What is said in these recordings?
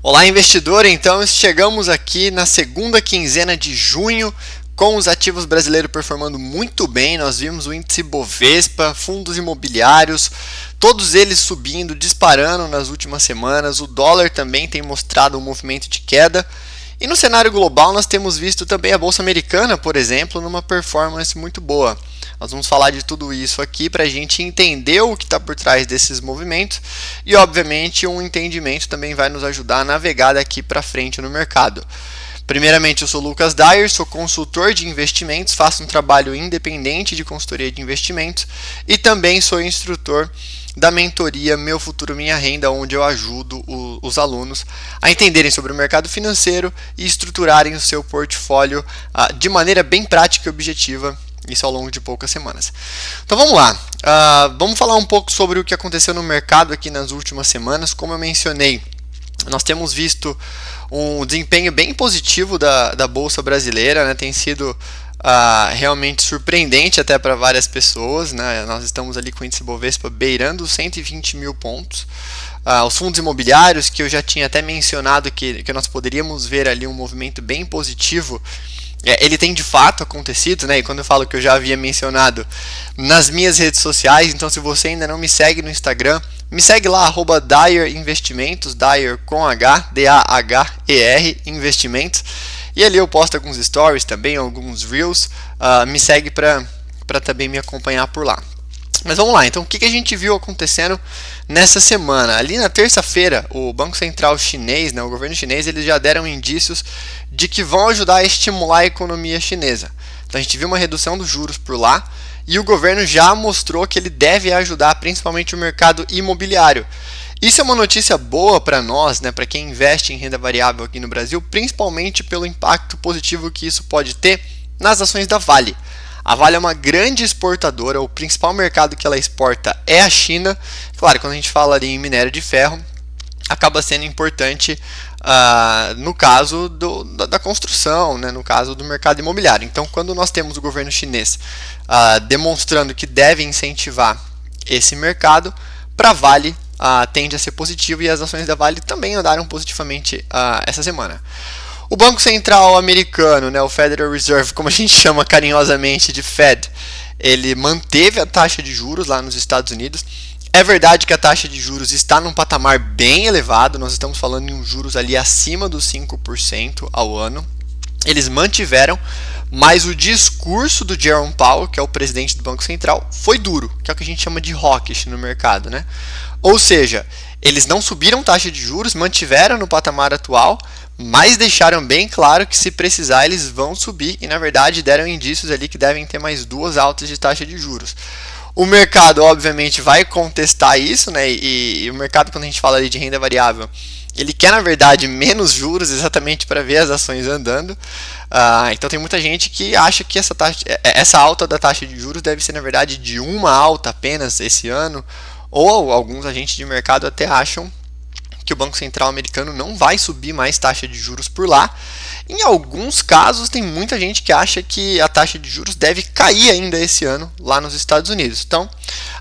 Olá, investidor! Então, chegamos aqui na segunda quinzena de junho com os ativos brasileiros performando muito bem. Nós vimos o índice Bovespa, fundos imobiliários, todos eles subindo, disparando nas últimas semanas. O dólar também tem mostrado um movimento de queda. E no cenário global, nós temos visto também a Bolsa Americana, por exemplo, numa performance muito boa. Nós vamos falar de tudo isso aqui para a gente entender o que está por trás desses movimentos e, obviamente, um entendimento também vai nos ajudar a navegar daqui para frente no mercado. Primeiramente, eu sou Lucas Dyer, sou consultor de investimentos, faço um trabalho independente de consultoria de investimentos e também sou instrutor da mentoria Meu Futuro Minha Renda, onde eu ajudo os alunos a entenderem sobre o mercado financeiro e estruturarem o seu portfólio de maneira bem prática e objetiva, isso ao longo de poucas semanas. Então vamos lá, vamos falar um pouco sobre o que aconteceu no mercado aqui nas últimas semanas. Como eu mencionei, nós temos visto um desempenho bem positivo da Bolsa Brasileira, né? Tem sido realmente surpreendente até para várias pessoas, né? Nós estamos ali com o índice Bovespa beirando 120 mil pontos. Os fundos imobiliários, que eu já tinha até mencionado que nós poderíamos ver ali um movimento bem positivo, ele tem de fato acontecido, né? E quando eu falo que eu já havia mencionado nas minhas redes sociais, então se você ainda não me segue no Instagram, me segue lá, @Dyer Investimentos, Dyer com H, D-A-H-E-R, Investimentos. E ali eu posto alguns stories também, alguns reels. Me segue para também me acompanhar por lá. Mas vamos lá, então o que a gente viu acontecendo nessa semana? Ali na terça-feira, o Banco Central chinês, né, o governo chinês, eles já deram indícios de que vão ajudar a estimular a economia chinesa. Então a gente viu uma redução dos juros por lá e o governo já mostrou que ele deve ajudar principalmente o mercado imobiliário. Isso é uma notícia boa para nós, né, para quem investe em renda variável aqui no Brasil, principalmente pelo impacto positivo que isso pode ter nas ações da Vale. A Vale é uma grande exportadora, o principal mercado que ela exporta é a China. Claro, quando a gente fala ali em minério de ferro, acaba sendo importante no caso da construção, né, no caso do mercado imobiliário. Então, quando nós temos o governo chinês demonstrando que deve incentivar esse mercado, para a Vale tende a ser positivo e as ações da Vale também andaram positivamente essa semana. O Banco Central americano, né, o Federal Reserve, como a gente chama carinhosamente de Fed, ele manteve a taxa de juros lá nos Estados Unidos. É verdade que a taxa de juros está num patamar bem elevado, nós estamos falando em juros ali acima dos 5% ao ano. Eles mantiveram, mas o discurso do Jerome Powell, que é o presidente do Banco Central, foi duro, que é o que a gente chama de hawkish no mercado, né? Ou seja, eles não subiram taxa de juros, mantiveram no patamar atual, mas deixaram bem claro que se precisar eles vão subir e na verdade deram indícios ali que devem ter mais 2 altas de taxa de juros. O mercado obviamente vai contestar isso, né? E o mercado, quando a gente fala ali de renda variável, ele quer na verdade menos juros exatamente para ver as ações andando. Então tem muita gente que acha que essa alta da taxa de juros deve ser na verdade de uma alta apenas esse ano, ou alguns agentes de mercado até acham que o Banco Central americano não vai subir mais taxa de juros por lá. Em alguns casos, tem muita gente que acha que a taxa de juros deve cair ainda esse ano lá nos Estados Unidos. Então,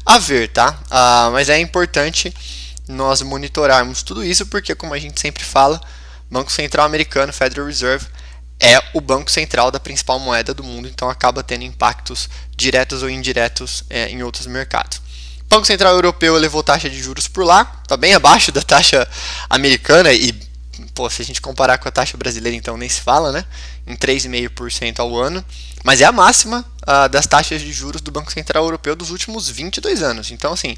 a ver, tá? Mas é importante nós monitorarmos tudo isso, porque, como a gente sempre fala, Banco Central americano, Federal Reserve, é o banco central da principal moeda do mundo, então acaba tendo impactos diretos ou indiretos em outros mercados. O Banco Central Europeu elevou taxa de juros por lá, está bem abaixo da taxa americana e, se a gente comparar com a taxa brasileira, então nem se fala, né? Em 3,5% ao ano, mas é a máxima das taxas de juros do Banco Central Europeu dos últimos 22 anos. Então, assim,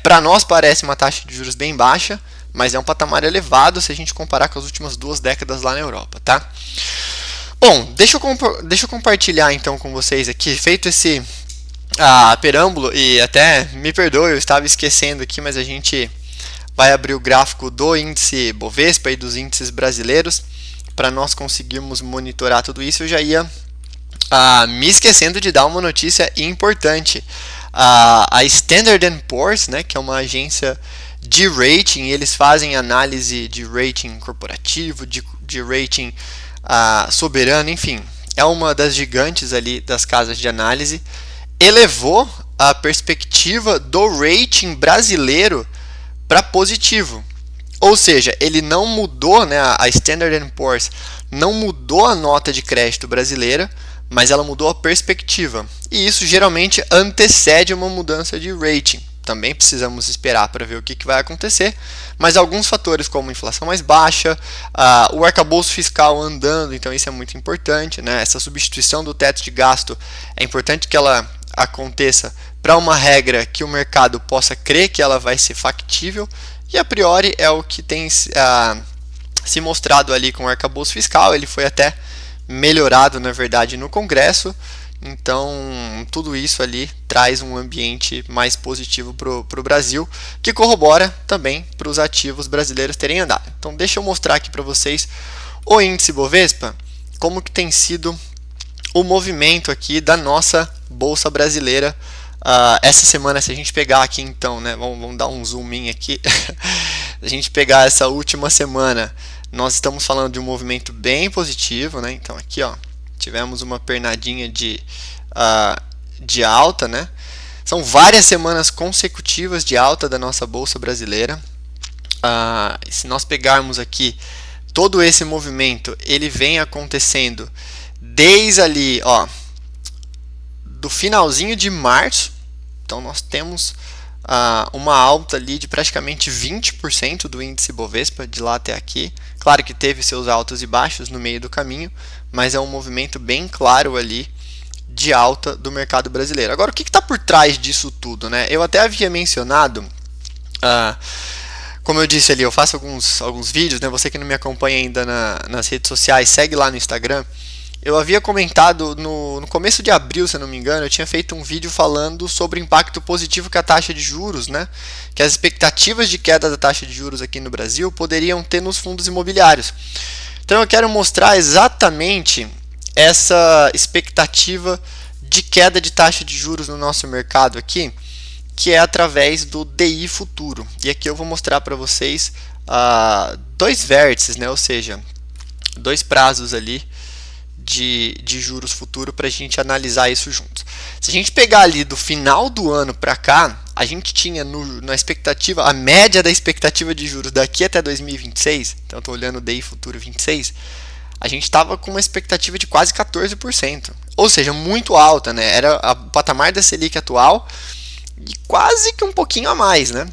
para nós parece uma taxa de juros bem baixa, mas é um patamar elevado se a gente comparar com as últimas 2 décadas lá na Europa, tá? Bom, deixa eu compartilhar então com vocês aqui, feito esse preâmbulo, e até me perdoe, eu estava esquecendo aqui, mas a gente vai abrir o gráfico do índice Bovespa e dos índices brasileiros para nós conseguirmos monitorar tudo isso. Eu já ia me esquecendo de dar uma notícia importante. A Standard & Poor's, né, que é uma agência de rating, eles fazem análise de rating corporativo, de rating soberano, enfim, é uma das gigantes ali das casas de análise, elevou a perspectiva do rating brasileiro para positivo. Ou seja, ele não mudou, né, a Standard & Poor's não mudou a nota de crédito brasileira, mas ela mudou a perspectiva. E isso geralmente antecede uma mudança de rating. Também precisamos esperar para ver o que vai acontecer, mas alguns fatores como inflação mais baixa, o arcabouço fiscal andando, então isso é muito importante, né? Essa substituição do teto de gasto é importante que ela aconteça para uma regra que o mercado possa crer que ela vai ser factível, e a priori é o que tem se mostrado ali com o arcabouço fiscal. Ele foi até melhorado, na verdade, no Congresso. Então, tudo isso ali traz um ambiente mais positivo para o Brasil, que corrobora também para os ativos brasileiros terem andado. Então, deixa eu mostrar aqui para vocês o índice Bovespa, como que tem sido o movimento aqui da nossa Bolsa Brasileira. Essa semana, se a gente pegar aqui então, né, vamos dar um zoom in aqui, se a gente pegar essa última semana, nós estamos falando de um movimento bem positivo, né? Então aqui, ó, tivemos uma pernadinha de alta, né? São várias semanas consecutivas de alta da nossa Bolsa Brasileira. Se nós pegarmos aqui todo esse movimento, ele vem acontecendo desde ali, ó, do finalzinho de março. Então nós temos uma alta ali de praticamente 20% do índice Bovespa de lá até aqui. Claro que teve seus altos e baixos no meio do caminho, mas é um movimento bem claro ali de alta do mercado brasileiro. Agora, o que está por trás disso tudo, né? Eu até havia mencionado, como eu disse ali, eu faço alguns vídeos, né? Você que não me acompanha ainda nas redes sociais, segue lá no Instagram. Eu havia comentado no começo de abril, se eu não me engano, eu tinha feito um vídeo falando sobre o impacto positivo que a taxa de juros, né, que as expectativas de queda da taxa de juros aqui no Brasil poderiam ter nos fundos imobiliários. Então eu quero mostrar exatamente essa expectativa de queda de taxa de juros no nosso mercado aqui, que é através do DI futuro. E aqui eu vou mostrar para vocês dois vértices, né, ou seja, dois prazos ali de juros futuro para a gente analisar isso juntos. Se a gente pegar ali do final do ano para cá, a gente tinha na expectativa, a média da expectativa de juros daqui até 2026, então estou olhando o DI futuro 26, a gente estava com uma expectativa de quase 14%, ou seja, muito alta, né? Era o patamar da Selic atual e quase que um pouquinho a mais, né?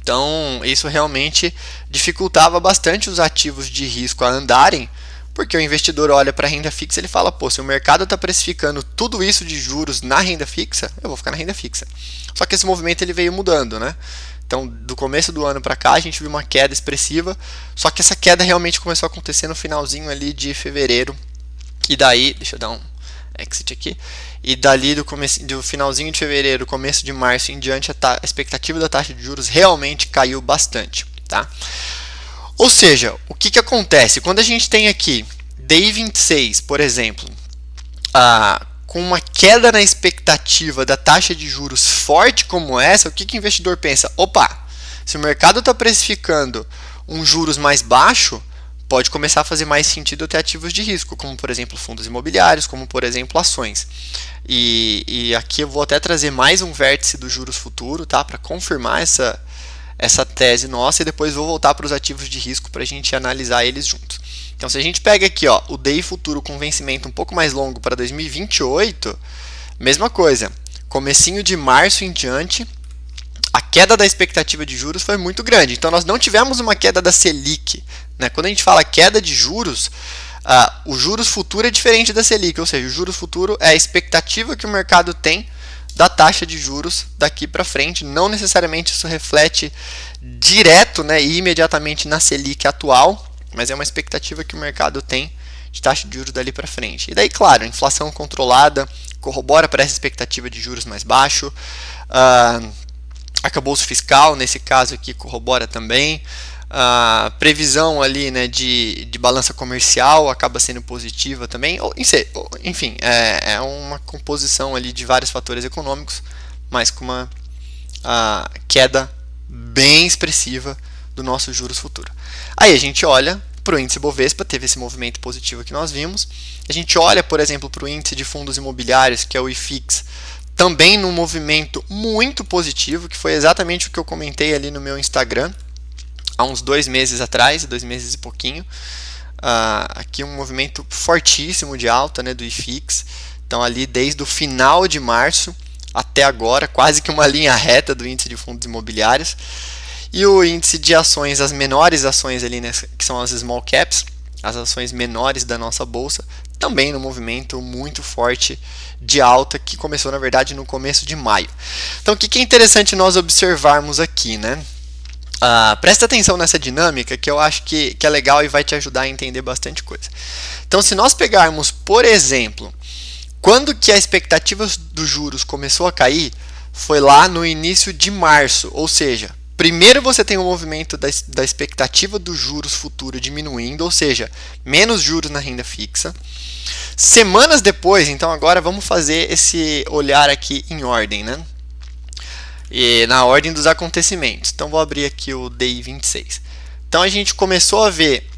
Então isso realmente dificultava bastante os ativos de risco a andarem, porque o investidor olha para a renda fixa e ele fala, pô, se o mercado está precificando tudo isso de juros na renda fixa, eu vou ficar na renda fixa. Só que esse movimento ele veio mudando, né? Então, do começo do ano para cá, a gente viu uma queda expressiva, só que essa queda realmente começou a acontecer no finalzinho ali de fevereiro, e daí, deixa eu dar um exit aqui, e dali do finalzinho de fevereiro, começo de março em diante, a expectativa da taxa de juros realmente caiu bastante, tá? Ou seja, o que acontece? Quando a gente tem aqui DI 26, por exemplo, com uma queda na expectativa da taxa de juros forte como essa, o que o investidor pensa? Opa, se o mercado está precificando um juros mais baixo, pode começar a fazer mais sentido ter ativos de risco, como por exemplo fundos imobiliários, como por exemplo ações. E aqui eu vou até trazer mais um vértice do juros futuro, tá? Para confirmar essa tese nossa, e depois vou voltar para os ativos de risco para a gente analisar eles juntos. Então, se a gente pega aqui, ó, o DI futuro com vencimento um pouco mais longo para 2028, mesma coisa, comecinho de março em diante, a queda da expectativa de juros foi muito grande. Então, nós não tivemos uma queda da Selic, né? Quando a gente fala queda de juros, o juros futuro é diferente da Selic, ou seja, o juros futuro é a expectativa que o mercado tem da taxa de juros daqui para frente. Não necessariamente isso reflete direto, né, e imediatamente na Selic atual, mas é uma expectativa que o mercado tem de taxa de juros dali para frente. E daí, claro, a inflação controlada corrobora para essa expectativa de juros mais baixo, arcabouço fiscal, nesse caso aqui, corrobora também, a previsão ali, né, de balança comercial acaba sendo positiva também. Enfim, é uma composição ali de vários fatores econômicos, mas com uma queda bem expressiva do nosso juros futuro. Aí a gente olha para o índice Bovespa, teve esse movimento positivo que nós vimos. A gente olha, por exemplo, para o índice de fundos imobiliários, que é o IFIX, também num movimento muito positivo, que foi exatamente o que eu comentei ali no meu Instagram. há uns 2 meses atrás, 2 meses e pouquinho. Aqui um movimento fortíssimo de alta, né, do IFIX. Então ali desde o final de março até agora, quase que uma linha reta do índice de fundos imobiliários. E o índice de ações, as menores ações ali, né, que são as small caps, as ações menores da nossa bolsa, também no movimento muito forte de alta, que começou na verdade no começo de maio. Então o que é interessante nós observarmos aqui, né? Presta atenção nessa dinâmica, que eu acho que é legal e vai te ajudar a entender bastante coisa. Então se nós pegarmos, por exemplo, quando que a expectativa dos juros começou a cair, foi lá no início de março, ou seja, primeiro você tem o movimento da expectativa dos juros futuro diminuindo, ou seja, menos juros na renda fixa. Semanas depois, então agora vamos fazer esse olhar aqui em ordem, né? E na ordem dos acontecimentos. Então vou abrir aqui o DI 26. Então a gente começou a ver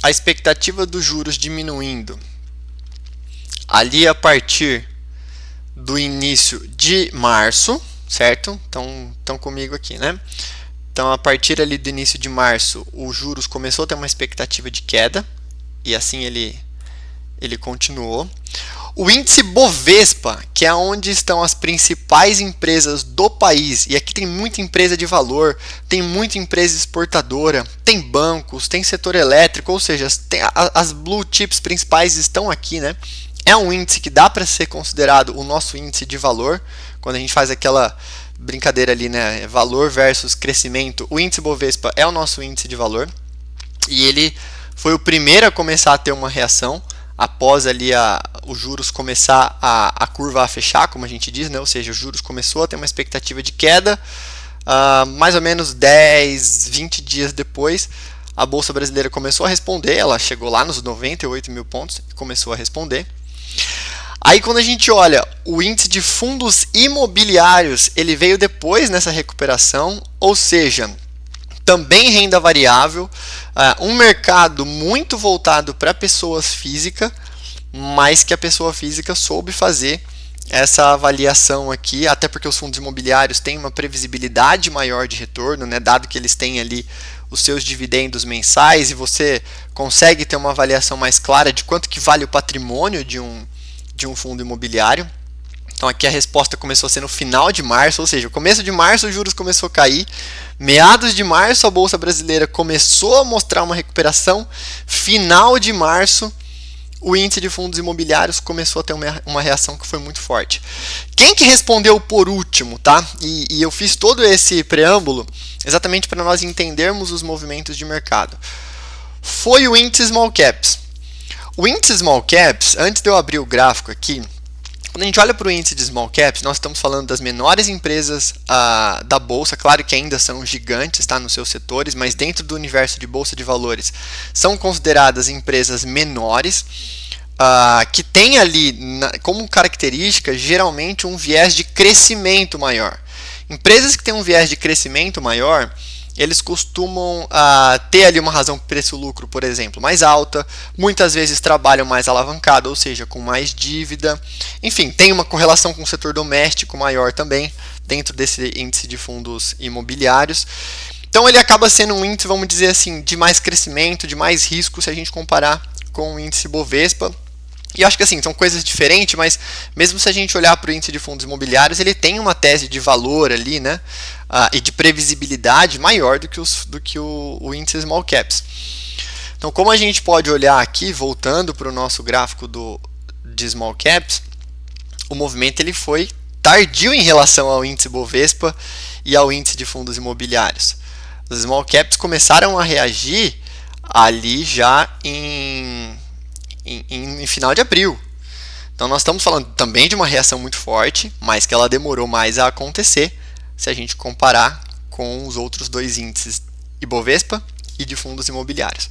a expectativa dos juros diminuindo ali a partir do início de março, certo? Então, estão comigo aqui, né? Então, a partir ali do início de março, os juros começou a ter uma expectativa de queda, e assim ele continuou. O índice Bovespa, que é onde estão as principais empresas do país, e aqui tem muita empresa de valor, tem muita empresa exportadora, tem bancos, tem setor elétrico, ou seja, as blue chips principais estão aqui, né? É um índice que dá para ser considerado o nosso índice de valor, quando a gente faz aquela brincadeira ali, né? Valor versus crescimento. O índice Bovespa é o nosso índice de valor, e ele foi o primeiro a começar a ter uma reação após ali os juros começar a curva a fechar, como a gente diz, né? Ou seja, os juros começou a ter uma expectativa de queda, mais ou menos 10, 20 dias depois, a Bolsa Brasileira começou a responder, ela chegou lá nos 98 mil pontos e começou a responder. Aí quando a gente olha o índice de fundos imobiliários, ele veio depois nessa recuperação, ou seja, também renda variável, um mercado muito voltado para pessoas físicas, mas que a pessoa física soube fazer essa avaliação aqui, até porque os fundos imobiliários têm uma previsibilidade maior de retorno, né, dado que eles têm ali os seus dividendos mensais e você consegue ter uma avaliação mais clara de quanto que vale o patrimônio de um fundo imobiliário. Então aqui a resposta começou a ser no final de março, ou seja, começo de março os juros começou a cair, meados de março a Bolsa Brasileira começou a mostrar uma recuperação, final de março o índice de fundos imobiliários começou a ter uma reação que foi muito forte. Quem que respondeu por último, tá? E eu fiz todo esse preâmbulo exatamente para nós entendermos os movimentos de mercado. Foi o índice Small Caps. O índice Small Caps, antes de eu abrir o gráfico aqui, quando a gente olha para o índice de Small Caps, nós estamos falando das menores empresas da Bolsa, claro que ainda são gigantes, tá, nos seus setores, mas dentro do universo de Bolsa de Valores são consideradas empresas menores, que têm ali como característica geralmente um viés de crescimento maior. Empresas que têm um viés de crescimento maior, eles costumam ter ali uma razão preço-lucro, por exemplo, mais alta, muitas vezes trabalham mais alavancado, ou seja, com mais dívida, enfim, tem uma correlação com o setor doméstico maior também, dentro desse índice de fundos imobiliários. Então ele acaba sendo um índice, vamos dizer assim, de mais crescimento, de mais risco, se a gente comparar com o índice Bovespa. E acho que assim, são coisas diferentes, mas mesmo se a gente olhar para o índice de fundos imobiliários, ele tem uma tese de valor ali, né? E de previsibilidade maior do que o índice Small Caps. Então, como a gente pode olhar aqui, voltando para o nosso gráfico de Small Caps, o movimento ele foi tardio em relação ao índice Bovespa e ao índice de fundos imobiliários. Os Small Caps começaram a reagir ali já em final de abril. Então nós estamos falando também de uma reação muito forte, mas que ela demorou mais a acontecer se a gente comparar com os outros dois índices, Ibovespa e de fundos imobiliários.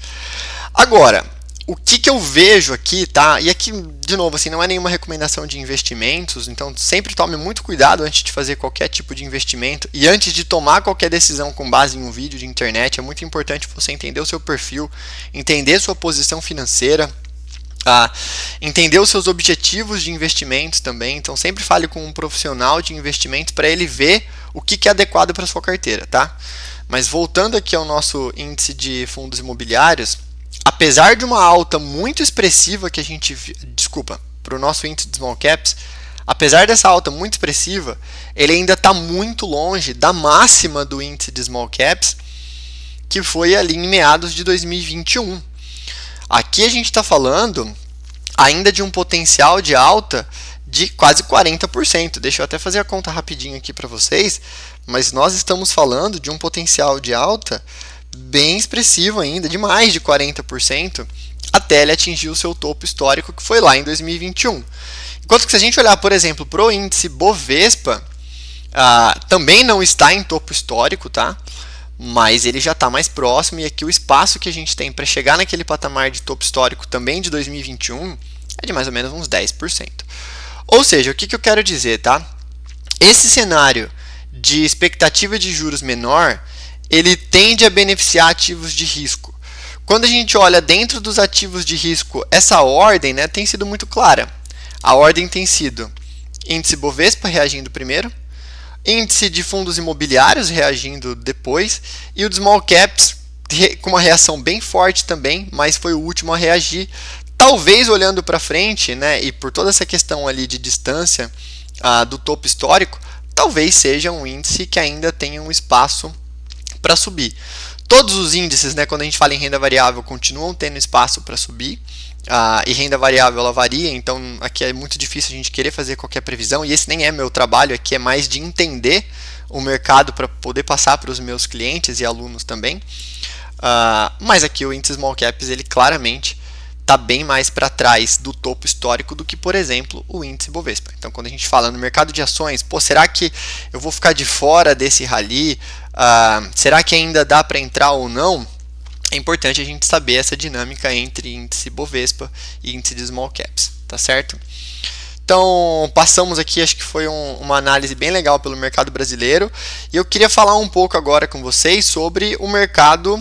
Agora, o que eu vejo aqui, tá? E aqui, de novo, assim, não é nenhuma recomendação de investimentos, então sempre tome muito cuidado antes de fazer qualquer tipo de investimento e antes de tomar qualquer decisão com base em um vídeo de internet, é muito importante você entender o seu perfil, entender sua posição financeira, entender os seus objetivos de investimentos também. Então sempre fale com um profissional de investimentos para ele ver o que é adequado para sua carteira, tá? Mas voltando aqui ao nosso índice de fundos imobiliários, apesar de uma alta muito expressiva que a gente... Desculpa, para o nosso índice de small caps, apesar dessa alta muito expressiva, ele ainda está muito longe da máxima do índice de small caps, que foi ali em meados de 2021. Aqui a gente está falando ainda de um potencial de alta de quase 40%. Deixa eu até fazer a conta rapidinho aqui para vocês, mas nós estamos falando de um potencial de alta bem expressivo ainda, de mais de 40%, até ele atingir o seu topo histórico, que foi lá em 2021. Enquanto que se a gente olhar, por exemplo, para o índice Bovespa, também não está em topo histórico, tá? Mas ele já está mais próximo, e aqui o espaço que a gente tem para chegar naquele patamar de topo histórico também de 2021 é de mais ou menos uns 10%. Ou seja, o que eu quero dizer, tá? Esse cenário de expectativa de juros menor, ele tende a beneficiar ativos de risco. Quando a gente olha dentro dos ativos de risco, essa ordem, né, tem sido muito clara. A ordem tem sido índice Bovespa reagindo primeiro, índice de fundos imobiliários reagindo depois, e o de small caps com uma reação bem forte também, mas foi o último a reagir. Talvez olhando para frente, né, e por toda essa questão ali de distância do topo histórico, talvez seja um índice que ainda tenha um espaço para subir. Todos os índices, né, quando a gente fala em renda variável, continuam tendo espaço para subir. E renda variável ela varia, então aqui é muito difícil a gente querer fazer qualquer previsão, e esse nem é meu trabalho, aqui é mais de entender o mercado para poder passar para os meus clientes e alunos também. Mas aqui o índice Small Caps, ele claramente está bem mais para trás do topo histórico do que, por exemplo, o índice Bovespa. Então, quando a gente fala no mercado de ações, será que eu vou ficar de fora desse rally? Será que ainda dá para entrar ou não? É importante a gente saber essa dinâmica entre índice Bovespa e índice de Small Caps, tá certo? Então, passamos aqui, acho que foi uma análise bem legal pelo mercado brasileiro, e eu queria falar um pouco agora com vocês sobre o mercado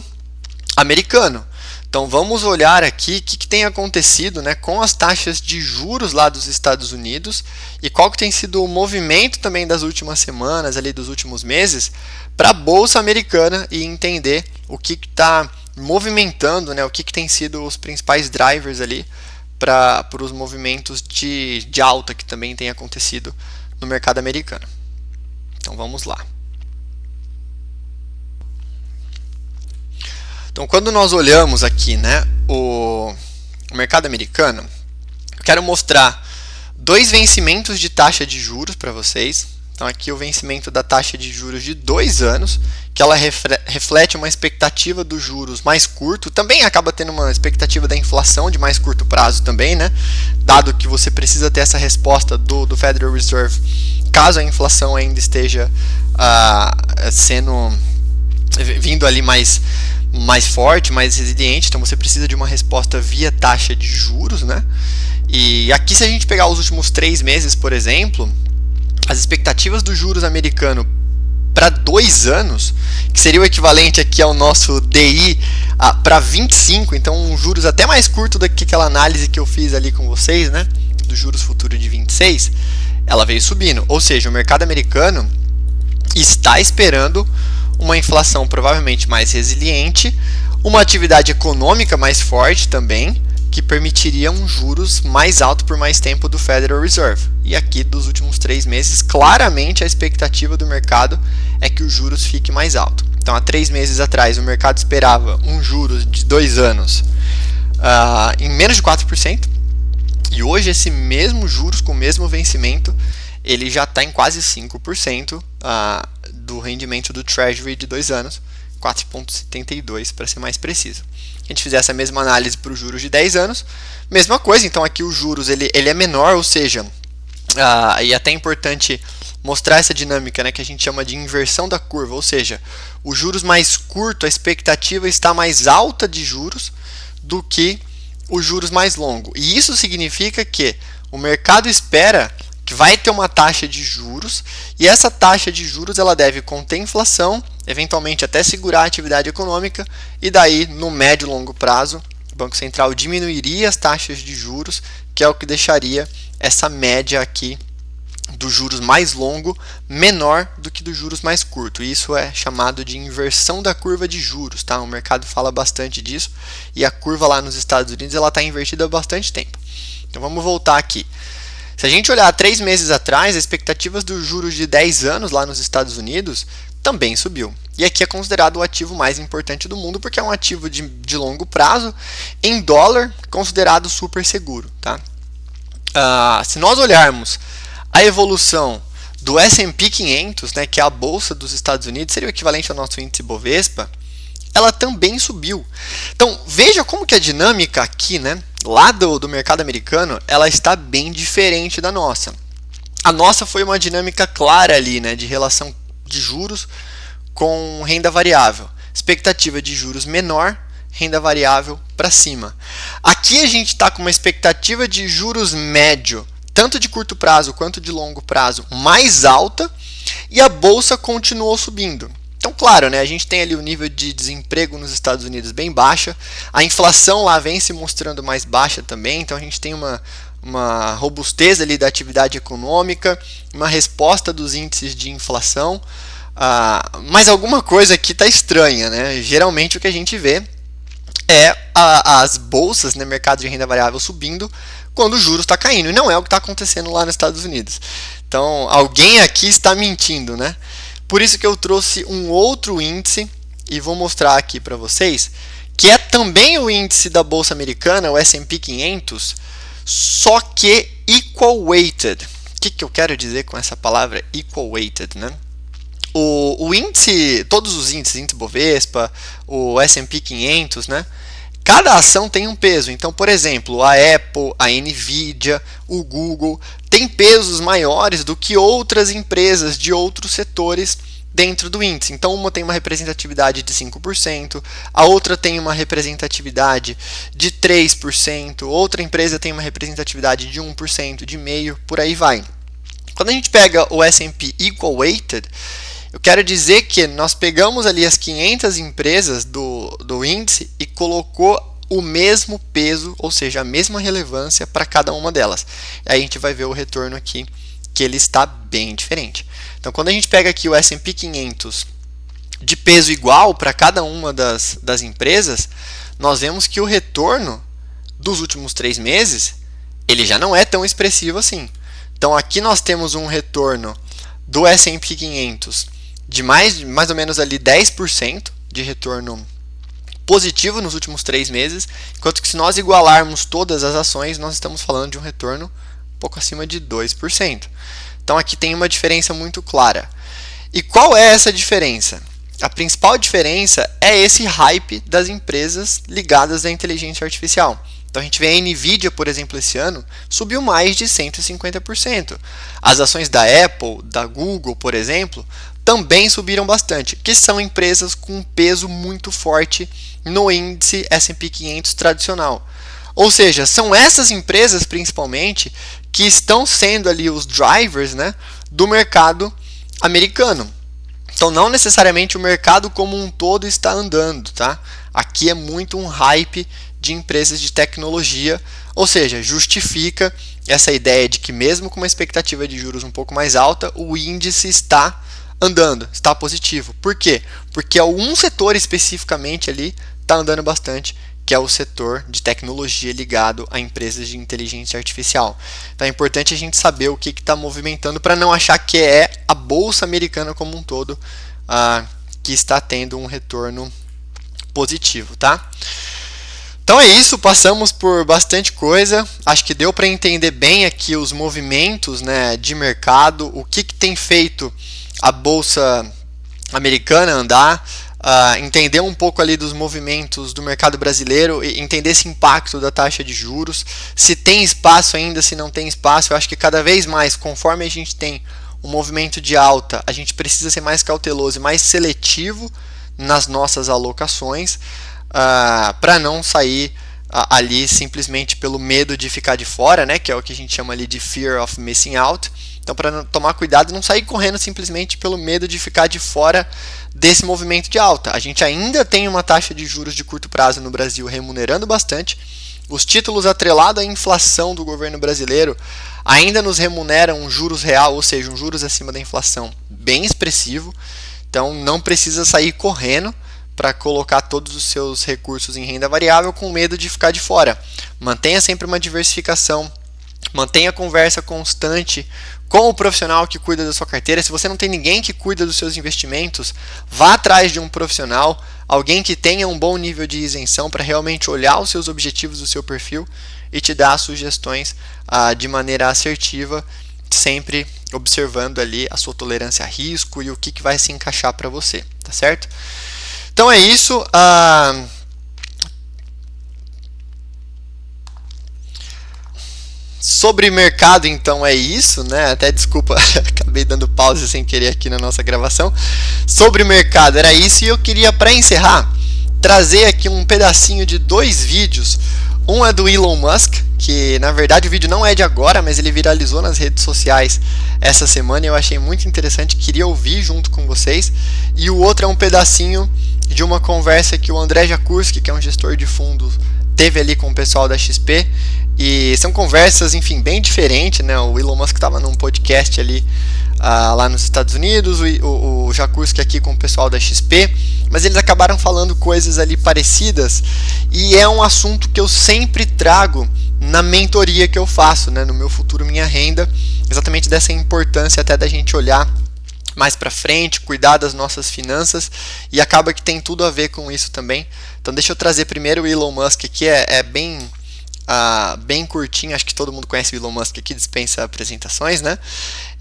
americano. Então, vamos olhar aqui o que tem acontecido, né, com as taxas de juros lá dos Estados Unidos e qual que tem sido o movimento também das últimas semanas, ali dos últimos meses, para a Bolsa Americana, e entender o que está movimentando, né, o que tem sido os principais drivers ali para os movimentos de alta que também tem acontecido no mercado americano. Então vamos lá. Então, quando nós olhamos aqui, né, o mercado americano, eu quero mostrar dois vencimentos de taxa de juros para vocês. Então, aqui o vencimento da taxa de juros de 2 anos, que ela reflete uma expectativa dos juros mais curto, também acaba tendo uma expectativa da inflação de mais curto prazo também, né? Dado que você precisa ter essa resposta do Federal Reserve, caso a inflação ainda esteja vindo ali mais forte, mais resiliente, então você precisa de uma resposta via taxa de juros, né? E aqui, se a gente pegar os últimos 3 meses, por exemplo, as expectativas dos juros americano para 2 anos, que seria o equivalente aqui ao nosso DI para 25, então um juros até mais curto do que aquela análise que eu fiz ali com vocês, né, dos juros futuros de 26, ela veio subindo. Ou seja, o mercado americano está esperando uma inflação provavelmente mais resiliente, uma atividade econômica mais forte também, que permitiria um juros mais alto por mais tempo do Federal Reserve. E aqui, dos últimos 3 meses, claramente a expectativa do mercado é que o juros fique mais alto. Então, há 3 meses atrás, o mercado esperava um juros de 2 anos em menos de 4%, e hoje esse mesmo juros com o mesmo vencimento, ele já está em quase 5% do rendimento do Treasury de 2 anos, 4,72 para ser mais preciso. Se a gente fizer essa mesma análise para os juros de 10 anos, mesma coisa. Então aqui os juros ele é menor, ou seja, e até é importante mostrar essa dinâmica, né, que a gente chama de inversão da curva, ou seja, os juros mais curto, a expectativa está mais alta de juros do que os juros mais longo. E isso significa que o mercado espera que vai ter uma taxa de juros, e essa taxa de juros ela deve conter inflação, eventualmente até segurar a atividade econômica, e daí no médio e longo prazo o Banco Central diminuiria as taxas de juros, que é o que deixaria essa média aqui do juros mais longo menor do que do juros mais curto. Isso é chamado de inversão da curva de juros, tá? O mercado fala bastante disso e a curva lá nos Estados Unidos ela está invertida há bastante tempo. Então vamos voltar aqui. Se a gente olhar 3 meses atrás, as expectativas dos juros de 10 anos lá nos Estados Unidos também subiu. E aqui é considerado o ativo mais importante do mundo porque é um ativo de longo prazo em dólar, considerado super seguro, tá? Se nós olharmos a evolução do S&P 500, né, que é a bolsa dos Estados Unidos, seria o equivalente ao nosso índice Bovespa, ela também subiu. Então, veja como que a dinâmica aqui, né, lá do mercado americano, ela está bem diferente da nossa. A nossa foi uma dinâmica clara ali, né, de relação de juros com renda variável. Expectativa de juros menor, renda variável para cima. Aqui a gente está com uma expectativa de juros médio, tanto de curto prazo quanto de longo prazo, mais alta, e a bolsa continuou subindo. Então, claro, né, a gente tem ali o nível de desemprego nos Estados Unidos bem baixa, a inflação lá vem se mostrando mais baixa também, então a gente tem uma robustez ali da atividade econômica, uma resposta dos índices de inflação, mas alguma coisa aqui está estranha, né? Geralmente o que a gente vê é as bolsas, né, mercado de renda variável subindo quando o juros está caindo, e não é o que está acontecendo lá nos Estados Unidos. Então, alguém aqui está mentindo, né? Por isso que eu trouxe um outro índice, e vou mostrar aqui para vocês, que é também o índice da Bolsa Americana, o S&P 500, só que equal weighted. O que eu quero dizer com essa palavra equal weighted, né? O índice, todos os índices, índice Bovespa, o S&P 500, né? Cada ação tem um peso. Então, por exemplo, a Apple, a Nvidia, o Google têm pesos maiores do que outras empresas de outros setores dentro do índice. Então, uma tem uma representatividade de 5%, a outra tem uma representatividade de 3%, outra empresa tem uma representatividade de 1%, de 0,5%, por aí vai. Quando a gente pega o S&P Equal Weighted, eu quero dizer que nós pegamos ali as 500 empresas do índice e colocou o mesmo peso, ou seja, a mesma relevância para cada uma delas. Aí a gente vai ver o retorno aqui, que ele está bem diferente. Então, quando a gente pega aqui o S&P 500 de peso igual para cada uma das empresas, nós vemos que o retorno dos últimos 3 meses, ele já não é tão expressivo assim. Então, aqui nós temos um retorno do S&P 500 de mais ou menos ali 10% de retorno positivo nos últimos 3 meses, enquanto que se nós igualarmos todas as ações, nós estamos falando de um retorno um pouco acima de 2%. Então aqui tem uma diferença muito clara. E qual é essa diferença? A principal diferença é esse hype das empresas ligadas à inteligência artificial. Então a gente vê a Nvidia, por exemplo, esse ano subiu mais de 150%. As ações da Apple, da Google, por exemplo, também subiram bastante, que são empresas com um peso muito forte no índice S&P 500 tradicional. Ou seja, são essas empresas principalmente que estão sendo ali os drivers, né, do mercado americano. Então não necessariamente o mercado como um todo está andando, tá? Aqui é muito um hype de empresas de tecnologia, ou seja, justifica essa ideia de que mesmo com uma expectativa de juros um pouco mais alta, o índice está andando, está positivo. Por quê? Porque algum setor especificamente ali está andando bastante, que é o setor de tecnologia ligado a empresas de inteligência artificial. Então é importante a gente saber o que está movimentando para não achar que é a bolsa americana como um todo que está tendo um retorno positivo, tá? Então é isso, passamos por bastante coisa, acho que deu para entender bem aqui os movimentos, né, de mercado, o que tem feito a bolsa americana andar, entender um pouco ali dos movimentos do mercado brasileiro e entender esse impacto da taxa de juros, se tem espaço ainda, se não tem espaço. Eu acho que cada vez mais, conforme a gente tem um movimento de alta, a gente precisa ser mais cauteloso e mais seletivo nas nossas alocações, para não sair ali simplesmente pelo medo de ficar de fora, né, que é o que a gente chama ali de fear of missing out. Então, para tomar cuidado e não sair correndo simplesmente pelo medo de ficar de fora desse movimento de alta. A gente ainda tem uma taxa de juros de curto prazo no Brasil remunerando bastante, Os títulos atrelados à inflação do governo brasileiro ainda nos remuneram um juros real, ou seja, um juros acima da inflação, bem expressivo. Então não precisa sair correndo para colocar todos os seus recursos em renda variável com medo de ficar de fora. Mantenha sempre uma diversificação, mantenha conversa constante com o profissional que cuida da sua carteira. Se você não tem ninguém que cuida dos seus investimentos, vá atrás de um profissional, alguém que tenha um bom nível de isenção para realmente olhar os seus objetivos do seu perfil e te dar sugestões de maneira assertiva, sempre observando ali a sua tolerância a risco e o que vai se encaixar para você, tá certo? Então é isso. Sobre mercado, então, é isso, né? Até desculpa, acabei dando pausa sem querer aqui na nossa gravação. Sobre mercado, era isso. E eu queria, para encerrar, trazer aqui um pedacinho de 2 vídeos. Um é do Elon Musk, que na verdade o vídeo não é de agora, mas ele viralizou nas redes sociais essa semana e eu achei muito interessante, queria ouvir junto com vocês. E o outro é um pedacinho de uma conversa que o André Jakurski, que é um gestor de fundos, teve ali com o pessoal da XP. E são conversas, enfim, bem diferentes, né? O Elon Musk estava num podcast ali lá nos Estados Unidos, o Jakurski aqui com o pessoal da XP, mas eles acabaram falando coisas ali parecidas, e é um assunto que eu sempre trago na mentoria que eu faço, né? No meu Futuro Minha Renda, exatamente dessa importância até da gente olhar mais para frente, cuidar das nossas finanças, e acaba que tem tudo a ver com isso também. Então deixa eu trazer primeiro o Elon Musk, que é bem curtinho, acho que todo mundo conhece o Elon Musk aqui, dispensa apresentações, né?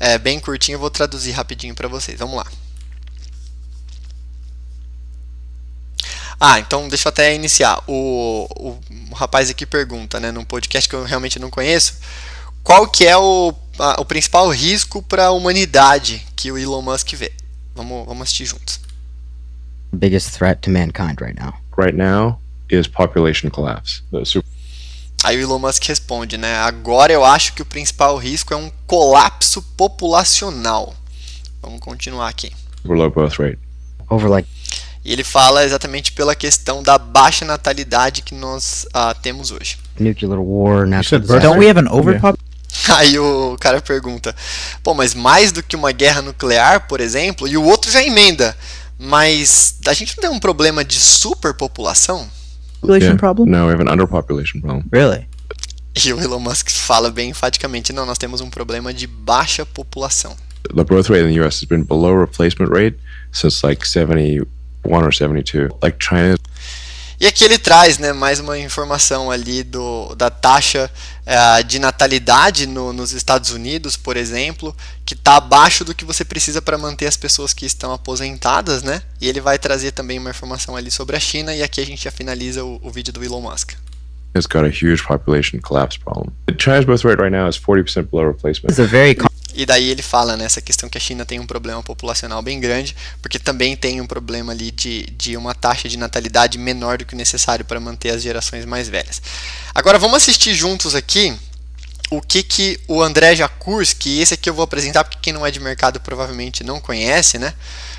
É bem curtinho, eu vou traduzir rapidinho para vocês, vamos lá. Então deixa eu até iniciar. O rapaz aqui pergunta, né, num podcast que eu realmente não conheço, qual que é o principal risco para a humanidade que o Elon Musk vê? Vamos assistir juntos. The biggest threat to mankind right now. Right now is population collapse. Aí o Elon Musk responde, né? Agora eu acho que o principal risco é um colapso populacional. Vamos continuar aqui. Super low birth rate. E ele fala exatamente pela questão da baixa natalidade que nós temos hoje. Nuclear war, natural Don't disaster. we have an overpopulation? Aí o cara pergunta, mas mais do que uma guerra nuclear, por exemplo, e o outro já emenda, mas a gente não tem um problema de superpopulação? Problem? No, we have an underpopulation problem. Really? E o Elon Musk fala bem enfaticamente, não, nós temos um problema de baixa população. The birth rate in the US has been below replacement rate since like 71 or 72. Like China. E aqui ele traz, né, mais uma informação ali da taxa de natalidade nos Estados Unidos, por exemplo, que está abaixo do que você precisa para manter as pessoas que estão aposentadas, né? E ele vai trazer também uma informação ali sobre a China, e aqui a gente já finaliza o vídeo do Elon Musk. It's got a huge population collapse problem. China's birth rate right now is 40% below replacement. It's a very E daí ele fala nessa questão que a China tem um problema populacional bem grande, porque também tem um problema ali de uma taxa de natalidade menor do que o necessário para manter as gerações mais velhas. Agora vamos assistir juntos aqui o que o André Jakurski, esse aqui eu vou apresentar porque quem não é de mercado provavelmente não conhece, né?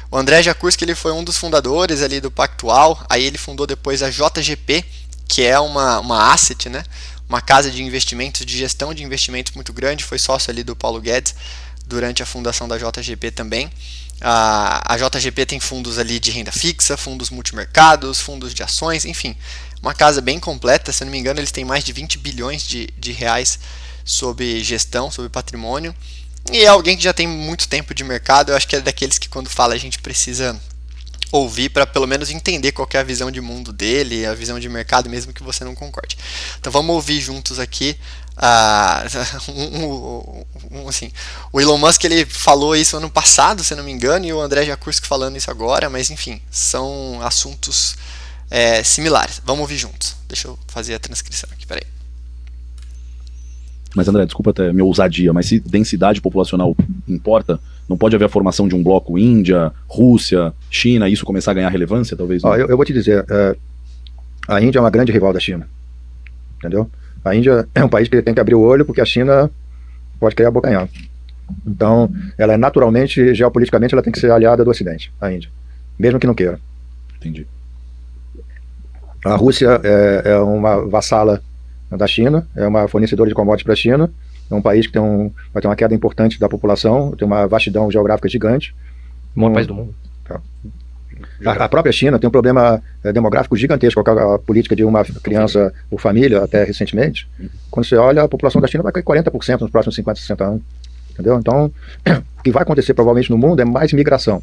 O André Jakurski, ele foi um dos fundadores ali do Pactual, aí ele fundou depois a JGP, que é uma asset, né? Uma casa de investimentos, de gestão de investimentos muito grande, foi sócio ali do Paulo Guedes durante a fundação da JGP também. A JGP tem fundos ali de renda fixa, fundos multimercados, fundos de ações, enfim, uma casa bem completa. Se eu não me engano, eles têm mais de 20 bilhões de reais sob gestão, sob patrimônio, e é alguém que já tem muito tempo de mercado. Eu acho que é daqueles que quando fala a gente precisa ouvir para pelo menos entender qual que é a visão de mundo dele, a visão de mercado, mesmo que você não concorde. Então vamos ouvir juntos aqui. Assim, o Elon Musk, ele falou isso ano passado, se não me engano, e o André Jakurski falando isso agora, mas enfim, são assuntos similares. Vamos ouvir juntos. Deixa eu fazer a transcrição aqui, peraí. Mas André, desculpa até minha ousadia, mas se densidade populacional importa, não pode haver a formação de um bloco Índia, Rússia, China, isso começar a ganhar relevância, talvez? Não? Eu vou te dizer, a Índia é uma grande rival da China, entendeu? A Índia é um país que tem que abrir o olho porque a China pode criar abocanhado. Então, ela é naturalmente, geopoliticamente, ela tem que ser aliada do Ocidente, a Índia, mesmo que não queira. Entendi. A Rússia é uma vassala da China, é uma fornecedora de commodities para a China, é um país que vai ter uma queda importante da população, tem uma vastidão geográfica gigante. O maior país do mundo. A própria China tem um problema demográfico gigantesco com a política de uma criança por família, até recentemente. Quando você olha, a população da China vai cair 40% nos próximos 50, 60 anos. Entendeu? Então, o que vai acontecer provavelmente no mundo é mais migração.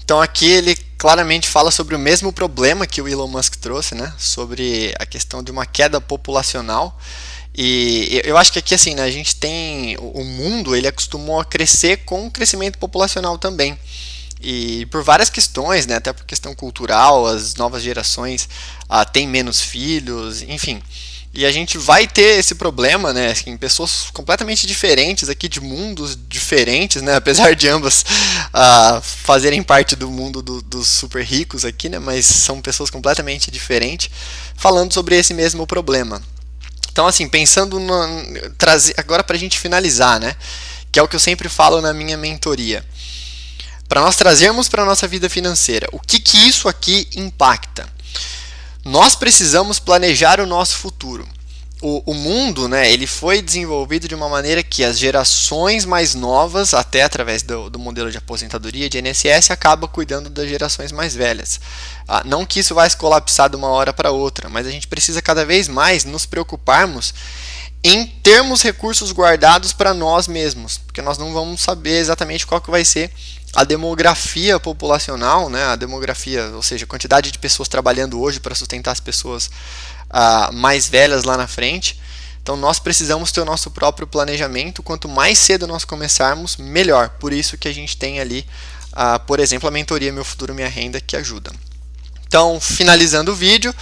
Então aqui ele claramente fala sobre o mesmo problema que o Elon Musk trouxe, né? Sobre a questão de uma queda populacional. E eu acho que aqui assim, né, a gente tem o mundo, ele acostumou a crescer com o crescimento populacional também. E por várias questões, né, até por questão cultural, as novas gerações têm menos filhos, enfim. E a gente vai ter esse problema, né, assim, pessoas completamente diferentes aqui, de mundos diferentes, né, apesar de ambas fazerem parte do mundo dos super ricos aqui, né, mas são pessoas completamente diferentes, falando sobre esse mesmo problema. Então, assim, pensando trazer agora para a gente finalizar, né, que é o que eu sempre falo na minha mentoria. Para nós trazermos para a nossa vida financeira, o que isso aqui impacta? Nós precisamos planejar o nosso futuro. O mundo, né, ele foi desenvolvido de uma maneira que as gerações mais novas, até através do modelo de aposentadoria de INSS, acaba cuidando das gerações mais velhas. Não que isso vai se colapsar de uma hora para outra, mas a gente precisa cada vez mais nos preocuparmos em termos recursos guardados para nós mesmos, porque nós não vamos saber exatamente qual que vai ser a demografia populacional, né, a demografia, ou seja, a quantidade de pessoas trabalhando hoje para sustentar as pessoas mais velhas lá na frente. Então nós precisamos ter o nosso próprio planejamento. Quanto mais cedo nós começarmos, melhor. Por isso que a gente tem ali, por exemplo, a mentoria Meu Futuro Minha Renda, que ajuda. Então, finalizando o vídeo,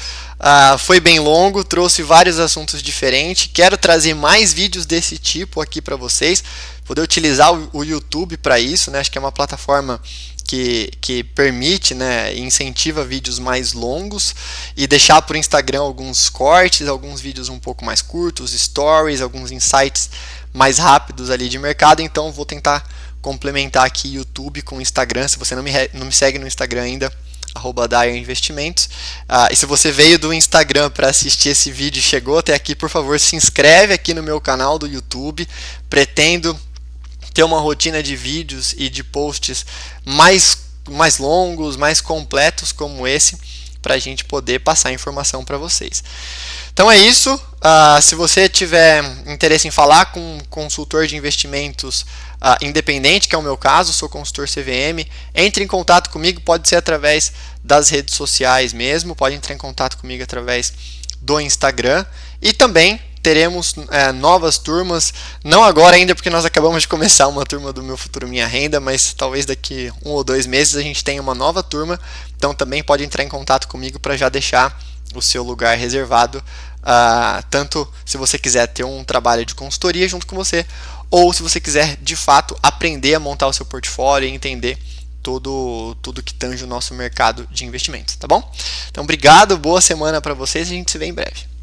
foi bem longo, trouxe vários assuntos diferentes. Quero trazer mais vídeos desse tipo aqui para vocês, poder utilizar o YouTube para isso, né? Acho que é uma plataforma que permite, né, incentiva vídeos mais longos, e deixar para o Instagram alguns cortes, alguns vídeos um pouco mais curtos, stories, alguns insights mais rápidos ali de mercado. Então vou tentar complementar aqui YouTube com o Instagram. Se você não me segue no Instagram ainda, @DayerInvestimentos. E se você veio do Instagram para assistir esse vídeo e chegou até aqui, por favor, se inscreve aqui no meu canal do YouTube. Pretendo ter uma rotina de vídeos e de posts mais longos, mais completos como esse, para a gente poder passar informação para vocês. Então é isso. Se você tiver interesse em falar com um consultor de investimentos independente, que é o meu caso, sou consultor CVM, entre em contato comigo, pode ser através das redes sociais mesmo, pode entrar em contato comigo através do Instagram, e também teremos novas turmas, não agora ainda, porque nós acabamos de começar uma turma do Meu Futuro Minha Renda, mas talvez daqui 1 ou 2 meses a gente tenha uma nova turma. Então também pode entrar em contato comigo para já deixar o seu lugar reservado, tanto se você quiser ter um trabalho de consultoria junto com você, ou se você quiser de fato aprender a montar o seu portfólio e entender tudo que tange o nosso mercado de investimentos, tá bom? Então obrigado, boa semana para vocês, e a gente se vê em breve.